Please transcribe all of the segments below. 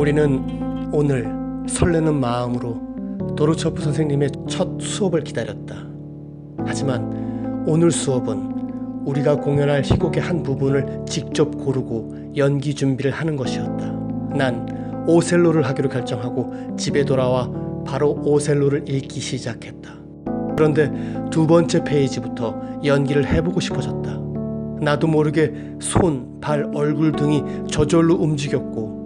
우리는 오늘 설레는 마음으로 도르초프 선생님의 첫 수업을 기다렸다. 하지만 오늘 수업은 우리가 공연할 희곡의 한 부분을 직접 고르고 연기 준비를 하는 것이었다. 난 오셀로를 하기로 결정하고 집에 돌아와 바로 오셀로를 읽기 시작했다. 그런데 두 번째 페이지부터 연기를 해보고 싶어졌다. 나도 모르게 손, 발, 얼굴 등이 저절로 움직였고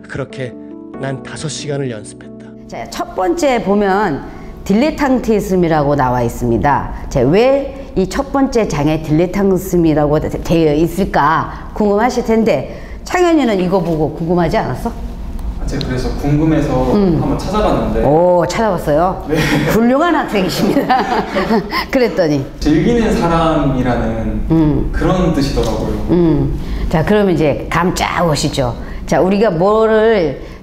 그렇게 난 5시간을 연습했다. 자, 첫 번째 보면 딜레탕티즘이라고 나와 있습니다. 왜 이 첫 번째 장에 딜레탕티즘이라고 되어 있을까 궁금하실 텐데 창현이는 이거 보고 궁금하지 않았어? 제가 그래서 궁금해서 한번 찾아봤는데. 오, 찾아봤어요? 네. 훌륭한 학생이십니다. 그랬더니 즐기는 사람이라는 그런 뜻이더라고요. 자, 그러면 이제 감 쫙 오시죠. 자, 우리가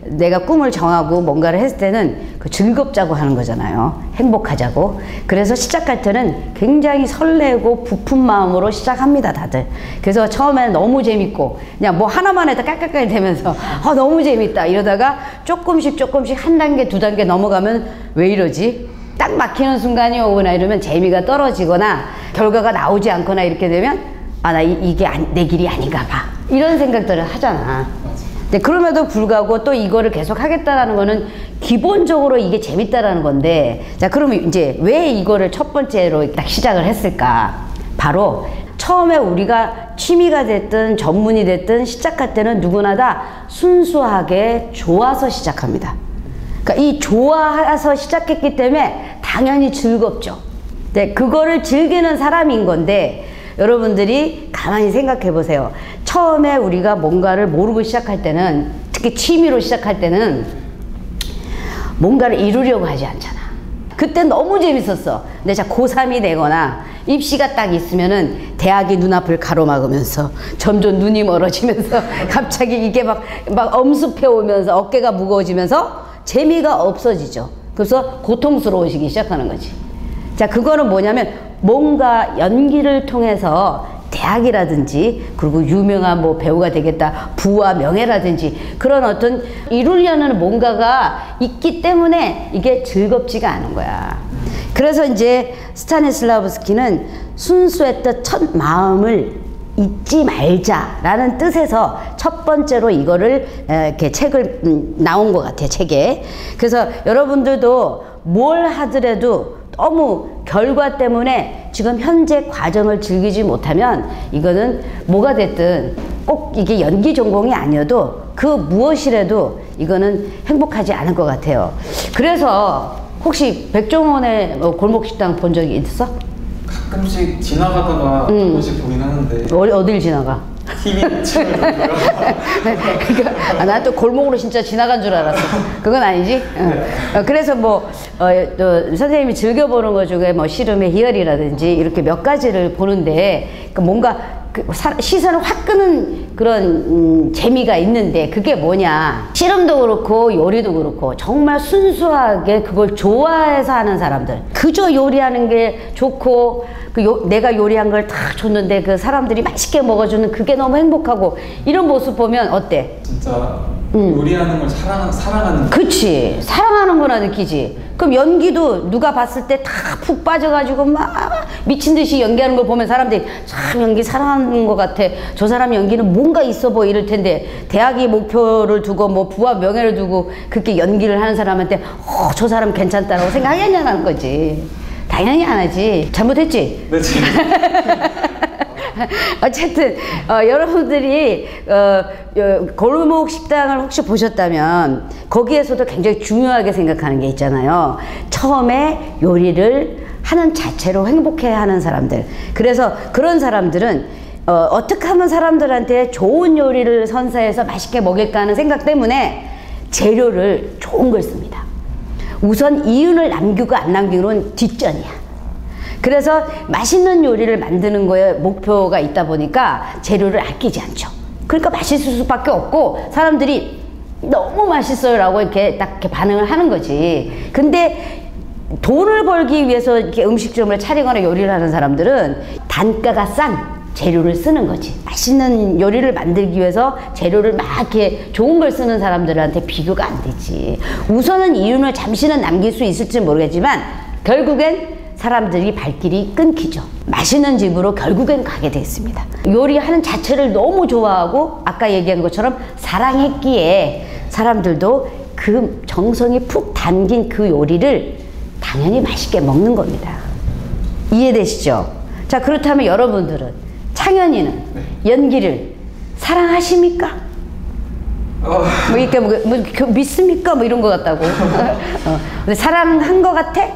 내가 꿈을 정하고 뭔가를 했을 때는 그 즐겁자고 하는 거잖아요. 행복하자고. 그래서 시작할 때는 굉장히 설레고 부푼 마음으로 시작합니다, 다들. 그래서 처음에는 너무 재밌고 그냥 뭐 하나만 해도 깔깔깔 되면서 너무 재밌다 이러다가 조금씩 한 단계 두 단계 넘어가면 왜 이러지? 딱 막히는 순간이 오거나 이러면 재미가 떨어지거나 결과가 나오지 않거나 이렇게 되면 이게 내 길이 아닌가 봐 이런 생각들을 하잖아. 그럼에도 불구하고 또 이거를 계속 하겠다라는 거는 기본적으로 이게 재밌다라는 건데, 자, 그러면 이제 왜 이거를 첫 번째로 딱 시작을 했을까? 바로 처음에 우리가 취미가 됐든 전문이 됐든 시작할 때는 누구나 다 순수하게 좋아서 시작합니다. 그러니까 이 좋아서 시작했기 때문에 당연히 즐겁죠. 네, 그거를 즐기는 사람인 건데 여러분들이 가만히 생각해 보세요. 처음에 우리가 뭔가를 모르고 시작할 때는, 특히 취미로 시작할 때는 뭔가를 이루려고 하지 않잖아. 그때 너무 재밌었어. 근데 자, 고3이 되거나 입시가 딱 있으면은 대학이 눈앞을 가로막으면서 점점 눈이 멀어지면서 갑자기 이게 막 엄습해 오면서 어깨가 무거워지면서 재미가 없어지죠. 그래서 고통스러워지기 시작하는 거지. 자, 그거는 뭐냐면 뭔가 연기를 통해서 대학이라든지 그리고 유명한 뭐 배우가 되겠다, 부와 명예라든지 그런 어떤 이루려는 뭔가가 있기 때문에 이게 즐겁지가 않은 거야. 그래서 이제 스타니슬라브스키는 순수했던 첫 마음을 잊지 말자라는 뜻에서 첫 번째로 이거를 이렇게 책을 나온 것 같아요, 책에. 그래서 여러분들도 뭘 하더라도 너무 결과 때문에 지금 현재 과정을 즐기지 못하면 이거는 뭐가 됐든 꼭 이게 연기 전공이 아니어도 그 무엇이라도 이거는 행복하지 않을 것 같아요. 그래서 혹시 백종원의 골목식당 본 적이 있어? 가끔씩 지나가다가 한 번씩 보긴 하는데. 어딜 지나가? TV 채널 정도요. 그러니까 난 또 골목으로 진짜 지나간 줄 알았어. 그건 아니지? 그래서 선생님이 즐겨보는 것 중에 뭐 씨름의 희열이라든지 이렇게 몇 가지를 보는데 뭔가 시선을 확 끄는 그런 재미가 있는데 그게 뭐냐? 씨름도 그렇고 요리도 그렇고 정말 순수하게 그걸 좋아해서 하는 사람들, 그저 요리하는 게 좋고 내가 요리한 걸 다 줬는데 그 사람들이 맛있게 먹어주는 그게 너무 행복하고 이런 모습 보면 어때? 진짜 요리하는 걸 사랑하는. 그치, 사랑하는 거나 느끼지. 그럼 연기도 누가 봤을 때 다 푹 빠져가지고 막 미친 듯이 연기하는 걸 보면 사람들이 참 연기 사랑하는 것 같아, 저 사람 연기는 뭔가 있어 보여 이럴 텐데 대학이 목표를 두고 뭐 부와 명예를 두고 그렇게 연기를 하는 사람한테 저 사람 괜찮다라고 생각하겠냐는 거지. 당연히 안 하지. 잘못했지? 네, 어쨌든 여러분들이 골목 식당을 혹시 보셨다면 거기에서도 굉장히 중요하게 생각하는 게 있잖아요. 처음에 요리를 하는 자체로 행복해하는 사람들. 그래서 그런 사람들은 어떻게 하면 사람들한테 좋은 요리를 선사해서 맛있게 먹일까 하는 생각 때문에 재료를 좋은 걸 씁니다. 우선 이윤을 남기고 안 남기고는 뒷전이야. 그래서 맛있는 요리를 만드는 거에 목표가 있다 보니까 재료를 아끼지 않죠. 그러니까 맛있을 수밖에 없고 사람들이 너무 맛있어요 라고 이렇게 딱 이렇게 반응을 하는 거지. 근데 돈을 벌기 위해서 이렇게 음식점을 차리거나 요리를 하는 사람들은 단가가 싼 재료를 쓰는 거지. 맛있는 요리를 만들기 위해서 재료를 막 이렇게 좋은 걸 쓰는 사람들한테 비교가 안 되지. 우선은 이윤을 잠시는 남길 수 있을지 모르겠지만 결국엔 사람들이 발길이 끊기죠. 맛있는 집으로 결국엔 가게 됐습니다. 요리하는 자체를 너무 좋아하고 아까 얘기한 것처럼 사랑했기에 사람들도 그 정성이 푹 담긴 그 요리를 당연히 맛있게 먹는 겁니다. 이해되시죠? 자, 그렇다면 여러분들은 창현이는 연기를 사랑하십니까? 뭐 이렇게 믿습니까? 뭐 이런 것 같다고. 근데 사랑한 것 같아?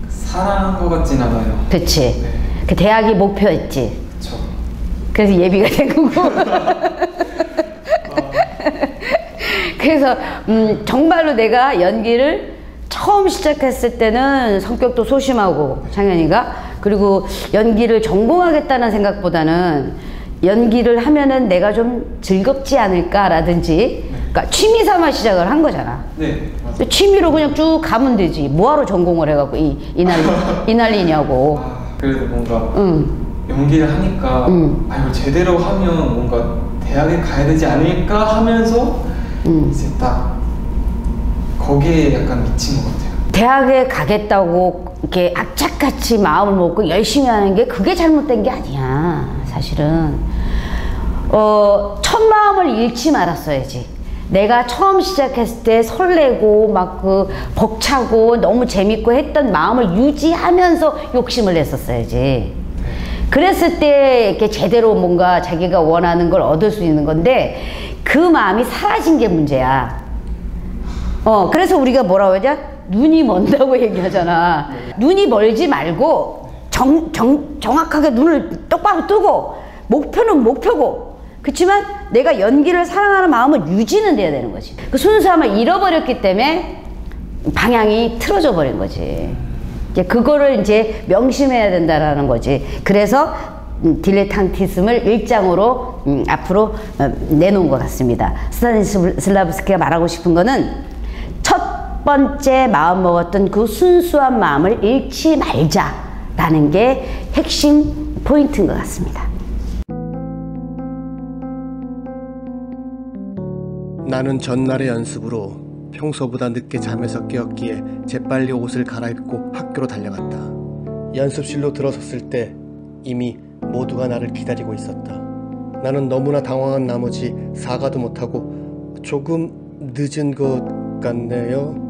사랑한 것 같진 않아요. 그치. 네. 그 대학이 목표였지. 그쵸. 그래서 예비가 된 거고. 그래서 정말로 내가 연기를 처음 시작했을 때는 성격도 소심하고 창현이가, 그리고 연기를 전공하겠다는 생각보다는 연기를 하면은 내가 좀 즐겁지 않을까라든지, 그러니까 취미 삼아 시작을 한 거잖아. 네, 맞아요. 취미로 그냥 쭉 가면 되지. 뭐하러 전공을 해갖고 이 난리냐고. 아, 그래도 뭔가 응. 연기를 하니까 아, 이걸 제대로 하면 뭔가 대학에 가야 되지 않을까 하면서 이제 딱 거기에 약간 미친 것 같아요. 대학에 가겠다고 이렇게 악착같이 마음을 먹고 열심히 하는 게 그게 잘못된 게 아니야. 사실은 첫 마음을 잃지 말았어야지. 내가 처음 시작했을 때 설레고 막 그 벅차고 너무 재밌고 했던 마음을 유지하면서 욕심을 냈었어야지. 그랬을 때 이렇게 제대로 뭔가 자기가 원하는 걸 얻을 수 있는 건데 그 마음이 사라진 게 문제야. 그래서 우리가 뭐라고 하냐? 눈이 먼다고 얘기하잖아. 눈이 멀지 말고 정확하게 눈을 똑바로 뜨고 목표는 목표고, 그렇지만 내가 연기를 사랑하는 마음은 유지는 돼야 되는 거지. 그 순수함을 잃어버렸기 때문에 방향이 틀어져 버린 거지. 이제 그거를 이제 명심해야 된다라는 거지. 그래서 딜레탄티즘을 일장으로 앞으로 내놓은 것 같습니다. 스타니슬라브스키가 말하고 싶은 거는 첫 번째 마음 먹었던 그 순수한 마음을 잃지 말자라는 게 핵심 포인트인 것 같습니다. 나는 전날의 연습으로 평소보다 늦게 잠에서 깨었기에 재빨리 옷을 갈아입고 학교로 달려갔다. 연습실로 들어섰을 때 이미 모두가 나를 기다리고 있었다. 나는 너무나 당황한 나머지 사과도 못하고 조금 늦은 것 같네요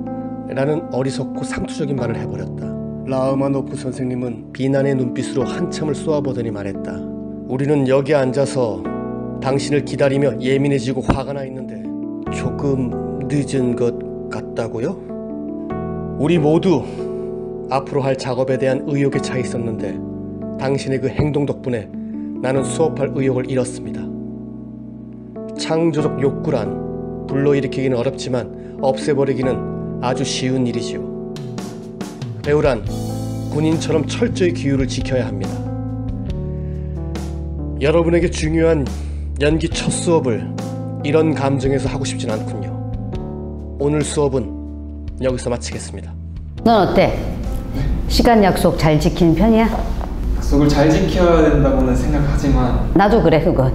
라는 어리석고 상투적인 말을 해버렸다. 라흐마노프 선생님은 비난의 눈빛으로 한참을 쏘아보더니 말했다. 우리는 여기 앉아서 당신을 기다리며 예민해지고 화가 나 있는데 조금 늦은 것 같다고요? 우리 모두 앞으로 할 작업에 대한 의욕에 차 있었는데 당신의 그 행동 덕분에 나는 수업할 의욕을 잃었습니다. 창조적 욕구란 불러일으키기는 어렵지만 없애버리기는 아주 쉬운 일이지요. 배우란 군인처럼 철저히 규율을 지켜야 합니다. 여러분에게 중요한 연기 첫 수업을 이런 감정에서 하고 싶진 않군요. 오늘 수업은 여기서 마치겠습니다. 넌 어때? 시간 약속 잘 지키는 편이야? 약속을 잘 지켜야 된다고는 생각하지만 나도 그래 그건.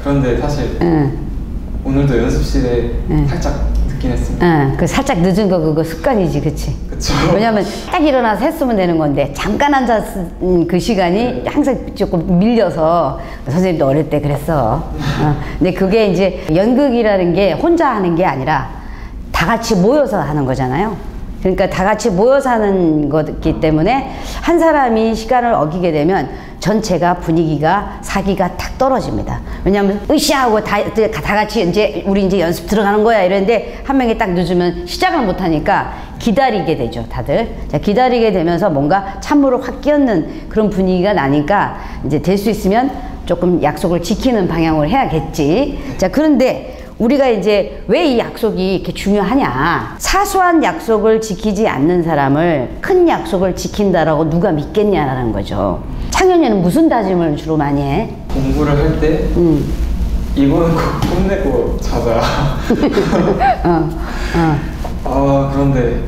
그런데 사실 오늘도 연습실에 살짝 늦긴 했습니다. 그 살짝 늦은 거 그거 습관이지, 그치? 그쵸. 왜냐면 딱 일어나서 했으면 되는 건데 잠깐 앉았은 그 시간이 항상 조금 밀려서 선생님도 어릴 때 그랬어. 근데 그게 이제 연극이라는 게 혼자 하는 게 아니라 다 같이 모여서 하는 거잖아요. 그러니까 다 같이 모여서 하는 거기 때문에 한 사람이 시간을 어기게 되면 전체가 분위기가 사기가 탁 떨어집니다. 왜냐하면 으쌰하고 다 같이 이제 우리 이제 연습 들어가는 거야 이랬는데 한 명이 딱 늦으면 시작을 못 하니까 기다리게 되죠, 다들. 자, 기다리게 되면서 뭔가 찬물을 확 끼얹는 그런 분위기가 나니까 이제 될 수 있으면 조금 약속을 지키는 방향으로 해야겠지. 자, 그런데 우리가 이제 왜 이 약속이 이렇게 중요하냐. 사소한 약속을 지키지 않는 사람을 큰 약속을 지킨다라고 누가 믿겠냐라는 거죠. 창현이는 무슨 다짐을 주로 많이 해? 공부를 할 때 이거는 꼭 끝내고 자자. 아, 그런데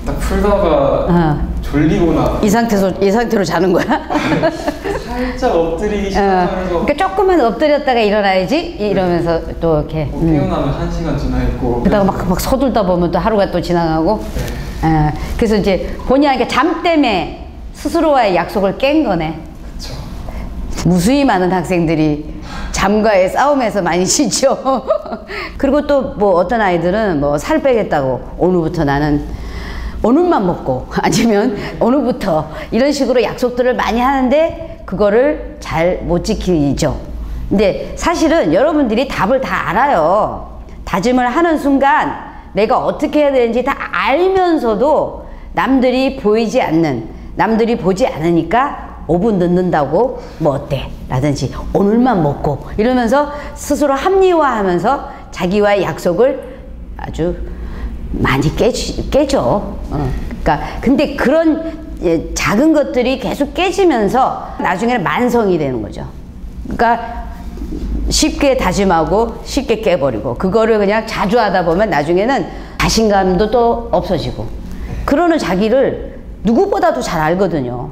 딱 풀다가 졸리거나 이 상태로 자는 거야? 살짝 엎드리기 시작하면서 그러니까 조금만 엎드렸다가 일어나야지 이러면서 또 이렇게 뭐 깨어나면 1시간 지나 있고 그러다가 막 서둘다 보면 또 하루가 또 지나가고 네. 그래서 이제 본인에게 잠 때문에 스스로와의 약속을 깬 거네. 그쵸. 무수히 많은 학생들이 잠과의 싸움에서 많이 지죠. 그리고 또 뭐 어떤 아이들은 뭐 살 빼겠다고 오늘부터 나는 오늘만 먹고 아니면 오늘부터 이런 식으로 약속들을 많이 하는데 그거를 잘 못 지키죠. 근데 사실은 여러분들이 답을 다 알아요. 다짐을 하는 순간 내가 어떻게 해야 되는지 다 알면서도 남들이 보이지 않는, 남들이 보지 않으니까 5분 늦는다고 뭐 어때? 라든지 오늘만 먹고 이러면서 스스로 합리화하면서 자기와의 약속을 아주 많이 깨죠. 그러니까 근데 그런 작은 것들이 계속 깨지면서 나중에는 만성이 되는 거죠. 그러니까 쉽게 다짐하고 쉽게 깨버리고 그거를 그냥 자주 하다 보면 나중에는 자신감도 또 없어지고 그러는 자기를 누구보다도 잘 알거든요.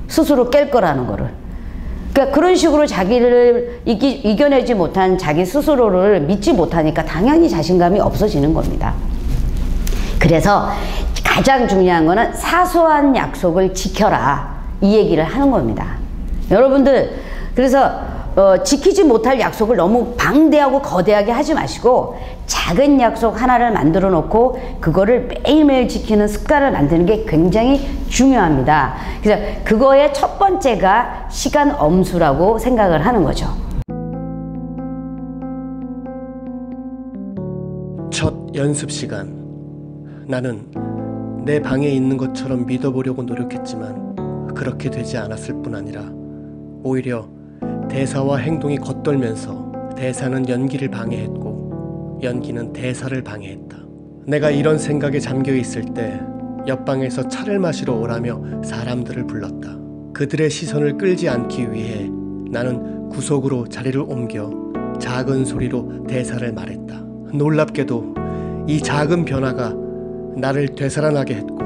스스로 깰 거라는 거를. 그러니까 그런 식으로 자기를 이겨내지 못한 자기 스스로를 믿지 못하니까 당연히 자신감이 없어지는 겁니다. 그래서 가장 중요한 거는 사소한 약속을 지켜라 이 얘기를 하는 겁니다. 여러분들 그래서 지키지 못할 약속을 너무 방대하고 거대하게 하지 마시고 작은 약속 하나를 만들어 놓고 그거를 매일매일 지키는 습관을 만드는 게 굉장히 중요합니다. 그래서 그거의 첫 번째가 시간 엄수라고 생각을 하는 거죠. 첫 연습 시간. 나는 내 방에 있는 것처럼 믿어보려고 노력했지만 그렇게 되지 않았을 뿐 아니라 오히려 대사와 행동이 겉돌면서 대사는 연기를 방해했고 연기는 대사를 방해했다. 내가 이런 생각에 잠겨 있을 때 옆방에서 차를 마시러 오라며 사람들을 불렀다. 그들의 시선을 끌지 않기 위해 나는 구석으로 자리를 옮겨 작은 소리로 대사를 말했다. 놀랍게도 이 작은 변화가 나를 되살아나게 했고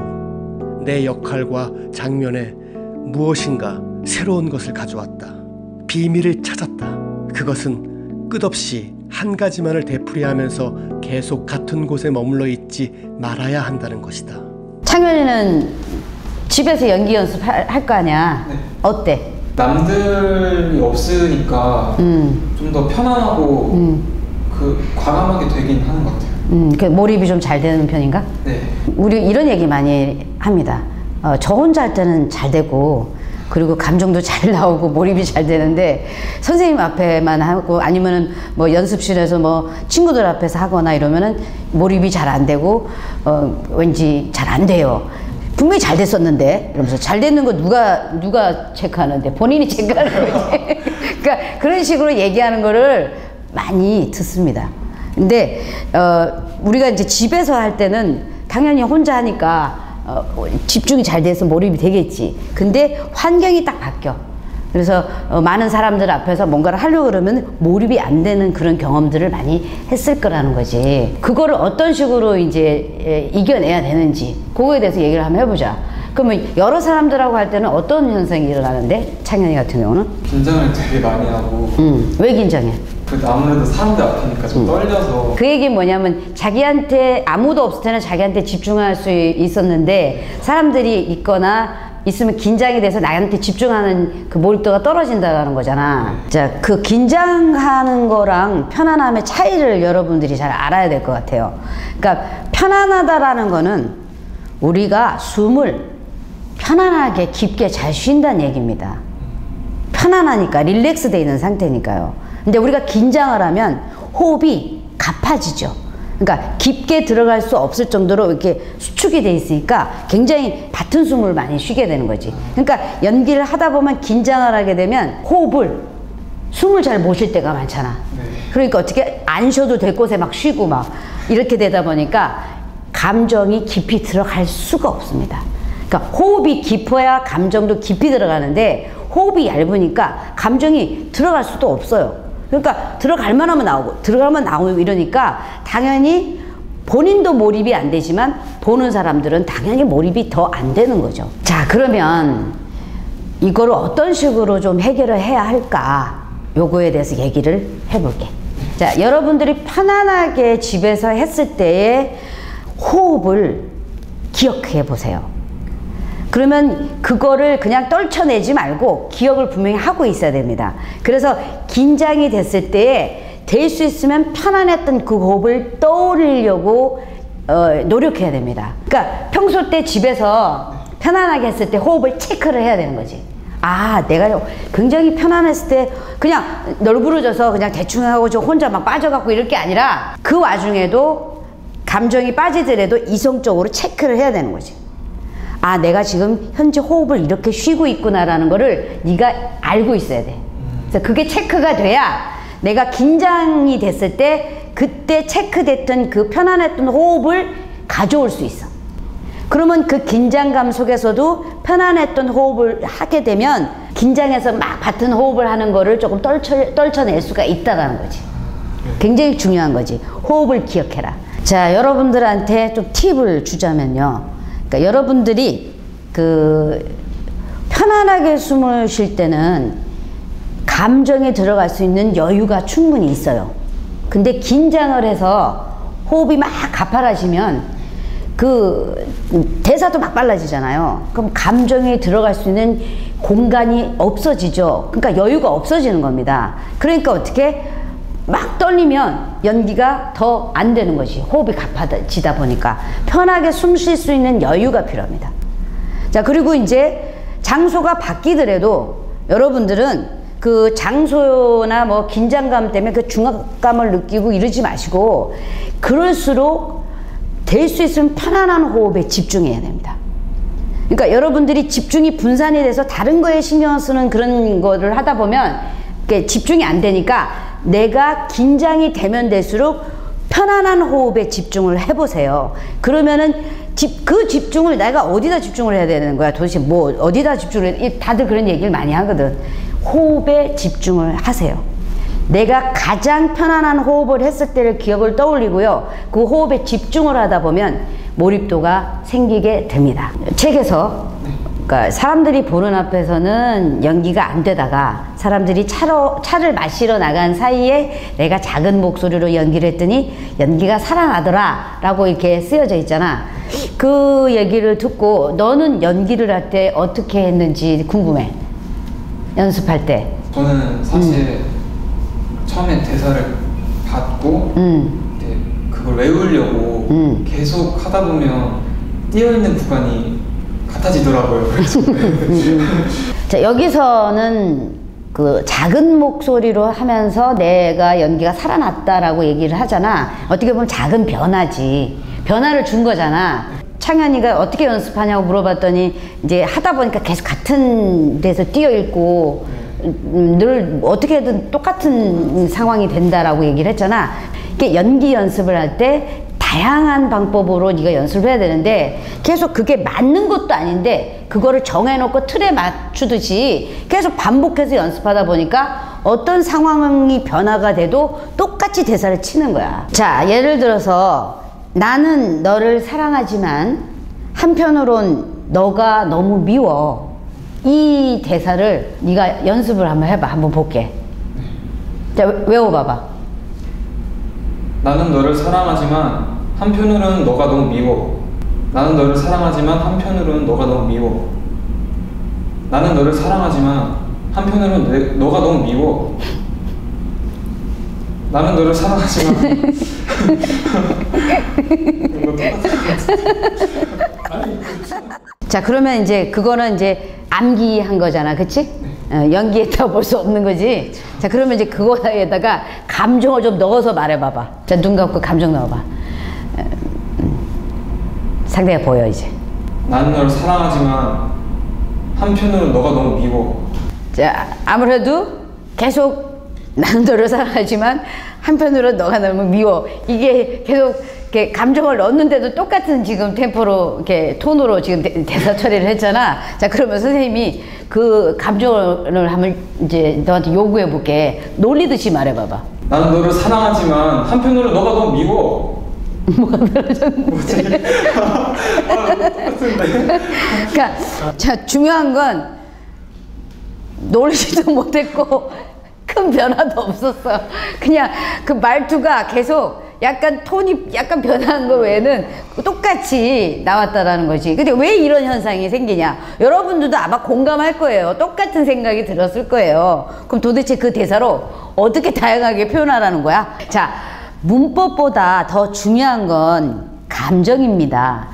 내 역할과 장면에 무엇인가 새로운 것을 가져왔다. 비밀을 찾았다. 그것은 끝없이 한 가지만을 되풀이하면서 계속 같은 곳에 머물러 있지 말아야 한다는 것이다. 창현이는 집에서 연기 연습할 거 아니야? 네. 어때? 남들이 없으니까 좀 더 편안하고 과감하게 되긴 하는 것 같아요. 그 몰입이 좀 잘 되는 편인가? 네. 우리 이런 얘기 많이 합니다. 저 혼자 할 때는 잘 되고 그리고 감정도 잘 나오고 몰입이 잘 되는데 선생님 앞에만 하고 아니면은 뭐 연습실에서 뭐 친구들 앞에서 하거나 이러면은 몰입이 잘 안 되고 왠지 잘 안 돼요. 분명히 잘 됐었는데 이러면서 잘 됐는 거 누가 체크하는데 본인이 체크하는 거지. 그러니까 그런 식으로 얘기하는 거를 많이 듣습니다. 근데 우리가 이제 집에서 할 때는 당연히 혼자 하니까 집중이 잘 돼서 몰입이 되겠지. 근데 환경이 딱 바뀌어. 그래서 많은 사람들 앞에서 뭔가를 하려고 그러면 몰입이 안 되는 그런 경험들을 많이 했을 거라는 거지. 그거를 어떤 식으로 이제 이겨내야 되는지 그거에 대해서 얘기를 한번 해보자. 그러면 여러 사람들하고 할 때는 어떤 현상이 일어나는데? 창현이 같은 경우는? 긴장을 되게 많이 하고 왜 긴장해? 아무래도 사람들 앞이니까 좀 떨려서. 그 얘기는 뭐냐면 자기한테 아무도 없을 때는 자기한테 집중할 수 있었는데 사람들이 있거나 있으면 긴장이 돼서 나한테 집중하는 그 몰입도가 떨어진다는 거잖아. 자, 그 긴장하는 거랑 편안함의 차이를 여러분들이 잘 알아야 될 것 같아요. 그러니까 편안하다라는 거는 우리가 숨을 편안하게 깊게 잘 쉰다는 얘기입니다. 편안하니까 릴렉스 돼 있는 상태니까요. 근데 우리가 긴장을 하면 호흡이 가파지죠. 그러니까 깊게 들어갈 수 없을 정도로 이렇게 수축이 돼 있으니까 굉장히 받은 숨을 많이 쉬게 되는 거지. 그러니까 연기를 하다 보면 긴장을 하게 되면 숨을 잘 못 쉴 때가 많잖아. 네. 그러니까 어떻게 안 쉬어도 될 곳에 막 쉬고 막 이렇게 되다 보니까 감정이 깊이 들어갈 수가 없습니다. 그러니까 호흡이 깊어야 감정도 깊이 들어가는데 호흡이 얇으니까 감정이 들어갈 수도 없어요. 그러니까 들어갈 만하면 나오고 들어가면 나오고 이러니까 당연히 본인도 몰입이 안 되지만 보는 사람들은 당연히 몰입이 더 안 되는 거죠. 자, 그러면 이거를 어떤 식으로 좀 해결을 해야 할까? 요거에 대해서 얘기를 해볼게. 자, 여러분들이 편안하게 집에서 했을 때의 호흡을 기억해 보세요. 그러면 그거를 그냥 떨쳐내지 말고 기억을 분명히 하고 있어야 됩니다. 그래서 긴장이 됐을 때에 될 수 있으면 편안했던 그 호흡을 떠올리려고 노력해야 됩니다. 그러니까 평소 때 집에서 편안하게 했을 때 호흡을 체크를 해야 되는 거지. 아, 내가 굉장히 편안했을 때 그냥 널브러져서 그냥 대충 하고 저 혼자 막 빠져갖고 이럴 게 아니라 그 와중에도 감정이 빠지더라도 이성적으로 체크를 해야 되는 거지. 아, 내가 지금 현재 호흡을 이렇게 쉬고 있구나라는 거를 네가 알고 있어야 돼. 그래서 그게 체크가 돼야 내가 긴장이 됐을 때 그때 체크됐던 그 편안했던 호흡을 가져올 수 있어. 그러면 그 긴장감 속에서도 편안했던 호흡을 하게 되면 긴장해서 막 받은 호흡을 하는 거를 조금 떨쳐낼 수가 있다는 거지. 굉장히 중요한 거지. 호흡을 기억해라. 자, 여러분들한테 좀 팁을 주자면요. 그러니까 여러분들이 편안하게 숨을 쉴 때는 감정에 들어갈 수 있는 여유가 충분히 있어요. 근데 긴장을 해서 호흡이 막 가파라지면 대사도 막 빨라지잖아요. 그럼 감정에 들어갈 수 있는 공간이 없어지죠. 그러니까 여유가 없어지는 겁니다. 그러니까 어떻게 막 떨리면 연기가 더 안 되는 거지. 호흡이 가파지다 보니까 편하게 숨 쉴 수 있는 여유가 필요합니다. 자, 그리고 이제 장소가 바뀌더라도 여러분들은 그 장소나 뭐 긴장감 때문에 그 중압감을 느끼고 이러지 마시고 그럴수록 될 수 있으면 편안한 호흡에 집중해야 됩니다. 그러니까 여러분들이 집중이 분산이 돼서 다른 거에 신경 쓰는 그런 거를 하다 보면 집중이 안 되니까 내가 긴장이 되면 될수록 편안한 호흡에 집중을 해보세요. 그러면은 그 집중을 내가 어디다 집중을 해야 되는 거야? 도대체 뭐 어디다 집중을 해? 다들 그런 얘기를 많이 하거든. 호흡에 집중을 하세요. 내가 가장 편안한 호흡을 했을 때를 기억을 떠올리고요. 그 호흡에 집중을 하다 보면 몰입도가 생기게 됩니다. 책에서 그러니까 사람들이 보는 앞에서는 연기가 안 되다가 사람들이 차를 마시러 나간 사이에 내가 작은 목소리로 연기를 했더니 연기가 살아나더라 라고 이렇게 쓰여져 있잖아. 그 얘기를 듣고 너는 연기를 할 때 어떻게 했는지 궁금해. 연습할 때. 저는 사실 처음에 대사를 받고 이제 그걸 외우려고 계속 하다 보면 띄어있는 구간이 같아지더라고요. 자, 여기서는 그 작은 목소리로 하면서 내가 연기가 살아났다라고 얘기를 하잖아. 어떻게 보면 작은 변화지. 변화를 준 거잖아. 창현이가 어떻게 연습하냐고 물어봤더니 이제 하다 보니까 계속 같은 데서 뛰어있고 늘 어떻게든 똑같은 상황이 된다라고 얘기를 했잖아. 이게 연기 연습을 할 때 다양한 방법으로 네가 연습을 해야 되는데 계속 그게 맞는 것도 아닌데 그거를 정해놓고 틀에 맞추듯이 계속 반복해서 연습하다 보니까 어떤 상황이 변화가 돼도 똑같이 대사를 치는 거야. 자, 예를 들어서 나는 너를 사랑하지만 한편으론 너가 너무 미워. 이 대사를 네가 연습을 한번 해봐. 한번 볼게. 자, 외워봐봐. 나는 너를 사랑하지만 한편으로는 너가 너무 미워. 나는 너를 사랑하지만 한편으로는 너가 너무 미워. 나는 너를 사랑하지만 한편으로는 너가 너무 미워. 나는 너를 사랑하지만 자, 그러면 이제 그거는 이제 암기한 거잖아, 그치? 연기했다고 볼 수 없는 거지. 자, 그러면 이제 그거에다가 감정을 좀 넣어서 말해봐봐. 자, 눈 감고 감정 넣어봐. 상대가 보여 이제. 나는 너를 사랑하지만 한편으로는 너가 너무 미워. 자, 아무래도 계속 나는 너를 사랑하지만 한편으로 너가 너무 미워. 이게 계속 이렇게 감정을 넣는데도 똑같은 지금 템포로 이렇게 톤으로 지금 대사 처리를 했잖아. 자, 그러면 선생님이 그 감정을 한번 이제 너한테 요구해 볼게. 놀리듯이 말해봐봐. 나는 너를 사랑하지만 한편으로는 너가 너무 미워. 뭐가 늘어졌는데? 뭐지? 똑같은데? 그러니까 자, 중요한 건 놀지도 못했고 큰 변화도 없었어. 그냥 그 말투가 계속 약간 톤이 약간 변한 거 외에는 똑같이 나왔다라는 거지. 근데 왜 이런 현상이 생기냐? 여러분들도 아마 공감할 거예요. 똑같은 생각이 들었을 거예요. 그럼 도대체 그 대사로 어떻게 다양하게 표현하라는 거야? 자, 문법보다 더 중요한 건 감정입니다.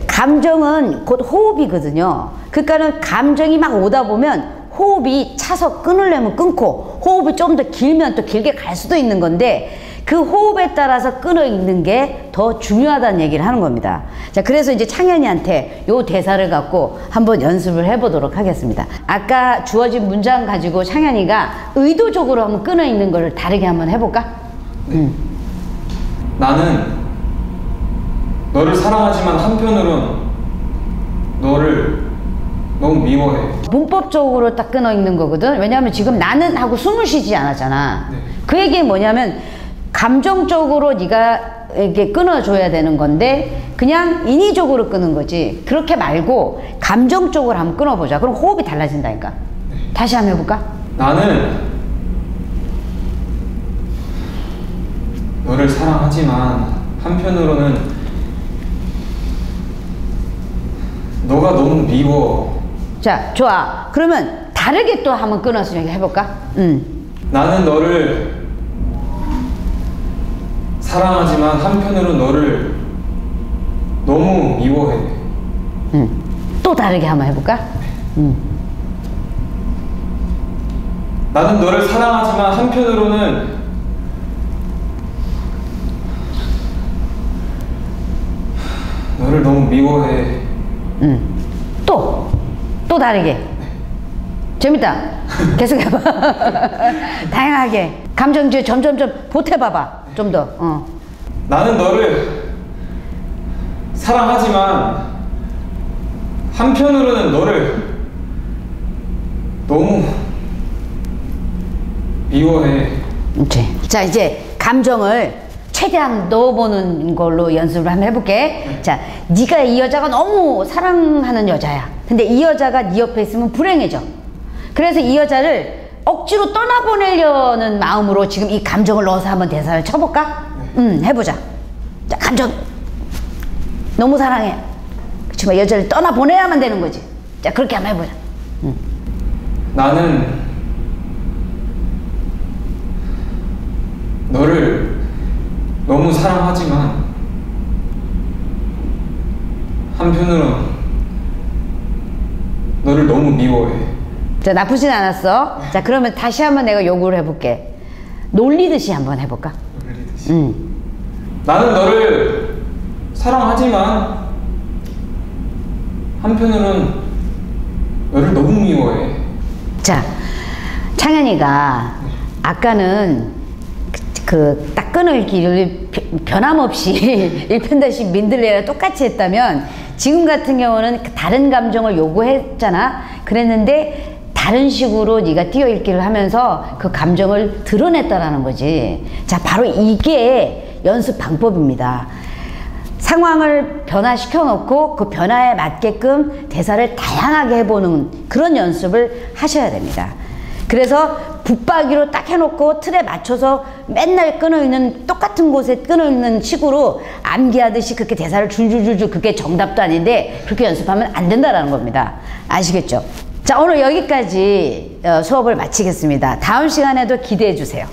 감정은 곧 호흡이거든요. 그러니까는 감정이 막 오다 보면 호흡이 차서 끊으려면 끊고 호흡이 좀 더 길면 또 길게 갈 수도 있는 건데 그 호흡에 따라서 끊어 있는 게 더 중요하다는 얘기를 하는 겁니다. 자, 그래서 이제 창현이한테 요 대사를 갖고 한번 연습을 해보도록 하겠습니다. 아까 주어진 문장 가지고 창현이가 의도적으로 한번 끊어 있는 걸 다르게 한번 해볼까? 네. 나는 너를 사랑하지만 한편으론 너를 너무 미워해. 문법적으로 딱 끊어 있는 거거든. 왜냐하면 지금 나는 하고 숨을 쉬지 않았잖아. 네. 그 얘기는 뭐냐면 감정적으로 네가 이렇게 끊어줘야 되는 건데 그냥 인위적으로 끊은 거지. 그렇게 말고 감정적으로 한번 끊어보자. 그럼 호흡이 달라진다니까. 네. 다시 한번 해볼까? 나는 너를 사랑하지만 한편으로는 너가 너무 미워. 자, 좋아. 그러면 다르게 또 한번 끊어서 해볼까? 나는 너를 사랑하지만 한편으로 너를 너무 미워해. 또 다르게 한번 해볼까? 나는 너를 사랑하지만 한편으로는 너를 너무 미워해. 또 다르게. 재밌다. 계속 해봐. 다양하게. 감정주의 점점점 보태봐봐. 좀 더. 나는 너를 사랑하지만 한편으로는 너를 너무 미워해. 그렇지. 자, 이제 감정을 최대한 넣어보는 걸로 연습을 한번 해볼게. 자, 네가 이 여자가 너무 사랑하는 여자야. 근데 이 여자가 네 옆에 있으면 불행해져. 그래서 이 여자를 억지로 떠나보내려는 마음으로 지금 이 감정을 넣어서 한번 대사를 쳐볼까? 해보자. 자, 감정. 너무 사랑해. 그치만 여자를 떠나보내야만 되는 거지. 자, 그렇게 한번 해보자. 나는 너를 너무 사랑하지만 한편으로는 너를 너무 미워해. 자, 나쁘진 않았어. 자, 그러면 다시 한번 내가 요구를 해볼게. 놀리듯이 한번 해볼까? 놀리듯이. 나는 너를 사랑하지만 한편으로는 너를 너무 미워해. 자, 창현이가 아까는 그 딱 끊을기를 변함없이 1편-10 민들레랑 똑같이 했다면 지금 같은 경우는 다른 감정을 요구했잖아. 그랬는데 다른 식으로 네가 띄어읽기를 하면서 그 감정을 드러냈다라는 거지. 자, 바로 이게 연습 방법입니다. 상황을 변화시켜 놓고 그 변화에 맞게끔 대사를 다양하게 해보는 그런 연습을 하셔야 됩니다. 그래서 붙박이로 딱 해놓고 틀에 맞춰서 맨날 끊어있는 똑같은 곳에 끊어있는 식으로 암기하듯이 그렇게 대사를 줄줄줄줄 그게 정답도 아닌데 그렇게 연습하면 안 된다라는 겁니다. 아시겠죠? 자, 오늘 여기까지 수업을 마치겠습니다. 다음 시간에도 기대해 주세요.